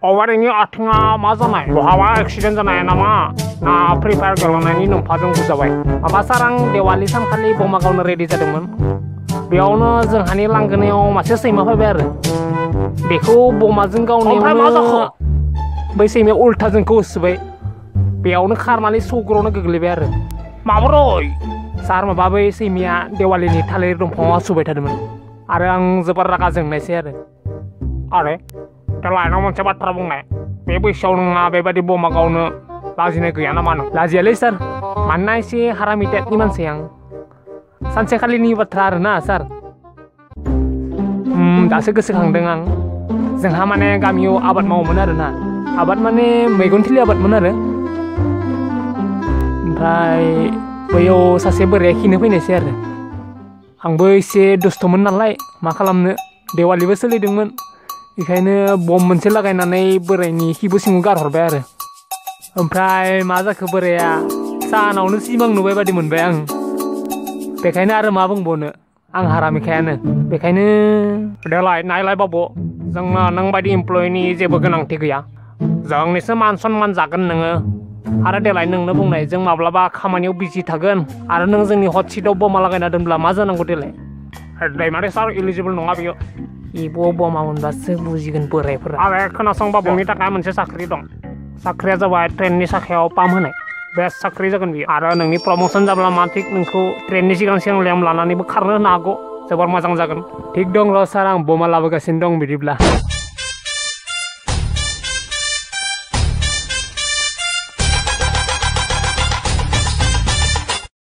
अवारिनि आथिङा मा जानाय बहाबा एक्सिडेन्ट जानाय नामा ना फ्रि फायार गेलेनायनि नोंफाजों बुजाबाय माबा सार आं देवालि सानखालि बमा गावनो रेडि जादोंमोन बेयावनो जोंहानि लांगोनायाव मासे सैमा फैबाय आरो बेखौ बमाजों गावनायावनो बै सैमाया उल्था जोंखौ होसोबाय बेयावनो खारनानै सौग्रावनो गोग्लैबाय आरो माबोरै सार माबा बै सैमाया देवालिनि थालिर दंफाङाव हासुबाय थादोंमोन आरो आं जोबोर रागा जोंनायसै आरो दा लाइनाव मोनसे बाथ्रा बुंनाय बे बैसोआव नोंहा बेबायदि बमा गावनो लाजिनाय गैया नामा नों लाजियालै सार मानोना एसे हारामि टाइपनि मानसि आं सानसेखालिनि बाथ्रा आरोना सार दासो गोसोखांदों आं जोंहा माने गामियाव आबाद मावोमोन आरोना आबाद माने मैगं थिलि आबादमोन आरो ओमफ्राय बैयाव सासे बोराया खिनो फैनायसै आरो आंबो एसे दुस्थ'मोन नालाय मा खालामनो देवालिबो सोलिदोंमोन बेखायनो बम मोनसे लागायनानै बोरायनि खिबु सिङाव गारहरबाय आरो ओमफ्राय मा जाखो बोराया सानावनो सिमां नुबाय बादि मोनबाय आं बेखायनो आरो मा बुंबावनो आं हारामिखायानो बेखायनो देलाय नायलाय बाबु जोंनो नों बायदि इमप्लयिनि जेबो गोनांथि गैया जोंनिसो मान सनमान जागोन नोङो आरो देलाय नोंनो बुंनाय जों माब्लाबा खामानियाव बिजि थागोन आरो नों जोंनि हट सिटआव बमा लागायना दोनब्ला मा जानांगौ देलाय दैमारि सार इलिजिबोल नङा बियो इबो बमा मोनबासो बुजिगोन बोरायफोरा आरो खोनासं बाबु नोंनि थाखाय मोनसे साख्रि दं साख्रिया जाबाय ट्रेननि साखायाव पाम्प होनाय बेस्ट साख्रि जागोन बियो आरो नोंनि प्रमोसन जाब्ला मा थिग नोंखौ ट्रेननि सिगां सिगां लेम लानानैबो खारनो होनो हागौ जोबोर मोजां जागोन थिग दं र' सार आं बमा लाबोगासिनो दं बिदिब्ला